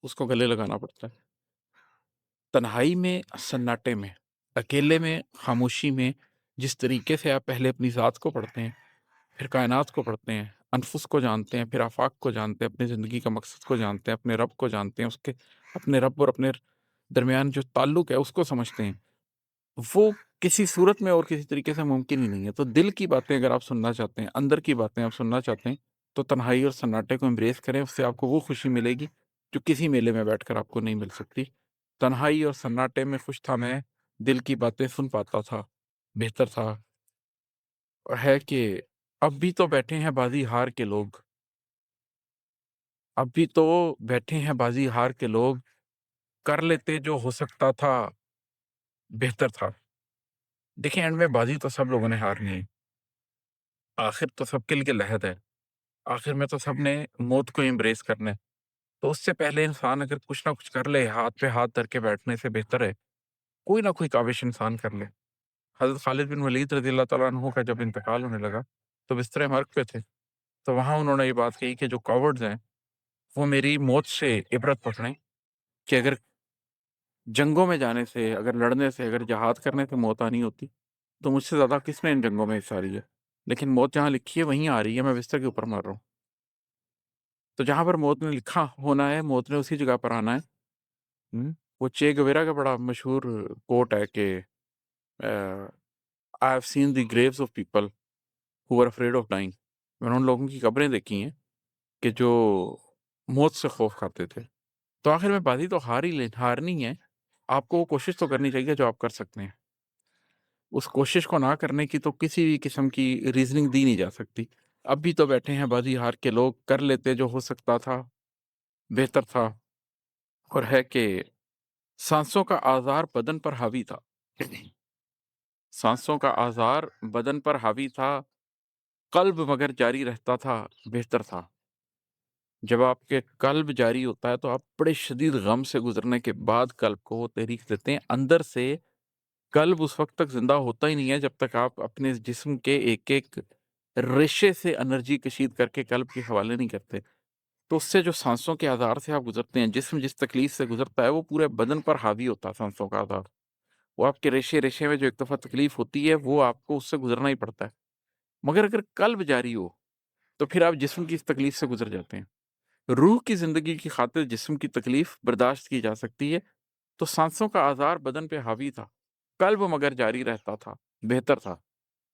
اس کو گلے لگانا پڑتا ہے۔ تنہائی میں، سناٹے میں، اکیلے میں، خاموشی میں جس طریقے سے آپ پہلے اپنی ذات کو پڑھتے ہیں، پھر کائنات کو پڑھتے ہیں، انفس کو جانتے ہیں، پھر آفاق کو جانتے ہیں، اپنی زندگی کا مقصد کو جانتے ہیں، اپنے رب کو جانتے ہیں، اس کے اپنے رب اور اپنے درمیان جو تعلق ہے اس کو سمجھتے ہیں، وہ کسی صورت میں اور کسی طریقے سے ممکن ہی نہیں ہے۔ تو دل کی باتیں اگر آپ سننا چاہتے ہیں، اندر کی باتیں آپ سننا چاہتے ہیں، تو تنہائی اور سناٹے کو امبریس کریں، اس سے آپ کو وہ خوشی ملے گی جو کسی میلے میں بیٹھ کر آپ کو نہیں مل سکتی۔ تنہائی اور سناٹے میں خوش تھا میں، دل کی باتیں سن پاتا تھا، بہتر تھا ہے کہ اب بھی تو بیٹھے ہیں بازی ہار کے لوگ، اب بھی تو بیٹھے ہیں بازی ہار کے لوگ، کر لیتے جو ہو سکتا تھا، بہتر تھا۔ دیکھیں اینڈ میں بازی تو سب لوگوں نے ہارنی ہے، آخر تو سب کے لیے لحد ہے، آخر میں تو سب نے موت کو امبریس کرنا ہے۔ تو اس سے پہلے انسان اگر کچھ نہ کچھ کر لے، ہاتھ پہ ہاتھ دھر کے بیٹھنے سے بہتر ہے کوئی نہ کوئی کاوش انسان کر لے۔ حضرت خالد بن ولید رضی اللہ تعالیٰ عنہ کا جب انتقال ہونے لگا تو بستر مرگ پہ تھے، تو وہاں انہوں نے یہ بات کہی کہ جو کاورڈز ہیں وہ میری موت سے عبرت پکڑیں کہ اگر جنگوں میں جانے سے، اگر لڑنے سے، اگر جہاد کرنے سے موت آنی ہوتی تو مجھ سے زیادہ کس نے ان جنگوں میں حصہ لیا، لیکن موت جہاں لکھی ہے وہیں آ رہی ہے، میں بستر کے اوپر مر رہا ہوں۔ تو جہاں پر موت نے لکھا ہونا ہے، موت نے اسی جگہ پر آنا ہے۔ وہ چے گویرا کا بڑا مشہور کوٹ ہے کہ I have seen the graves of people who were afraid of dying۔ میں نے ان لوگوں کی قبریں دیکھی ہیں کہ جو موت سے خوف کھاتے تھے۔ تو آخر میں بازی تو ہارنی ہے، آپ کو وہ کوشش تو کرنی چاہیے جو آپ کر سکتے ہیں۔ اس کوشش کو نہ کرنے کی تو کسی بھی قسم کی ریزننگ دی نہیں جا سکتی۔ اب بھی تو بیٹھے ہیں بازی ہار کے لوگ، کر لیتے جو ہو سکتا تھا، بہتر تھا، اور ہے کہ سانسوں کا آزار بدن پر حاوی تھا، سانسوں کا آزار بدن پر حاوی تھا، قلب مگر جاری رہتا تھا، بہتر تھا۔ جب آپ کے قلب جاری ہوتا ہے تو آپ بڑے شدید غم سے گزرنے کے بعد قلب کو وہ تحریک دیتے ہیں، اندر سے قلب اس وقت تک زندہ ہوتا ہی نہیں ہے جب تک آپ اپنے جسم کے ایک ایک ریشے سے انرجی کشید کر کے قلب کے حوالے نہیں کرتے۔ تو اس سے جو سانسوں کے آزار سے آپ گزرتے ہیں، جسم جس تکلیف سے گزرتا ہے وہ پورے بدن پر حاوی ہوتا ہے، سانسوں کا آزار، وہ آپ کے ریشے ریشے میں جو ایک دفعہ تکلیف ہوتی ہے وہ آپ کو اس سے گزرنا ہی پڑتا ہے۔ مگر اگر قلب جاری ہو تو پھر آپ جسم کی اس تکلیف سے گزر جاتے ہیں۔ روح کی زندگی کی خاطر جسم کی تکلیف برداشت کی جا سکتی ہے، تو سانسوں کا آزار بدن پہ حاوی تھا، قلب مگر جاری رہتا تھا، بہتر تھا۔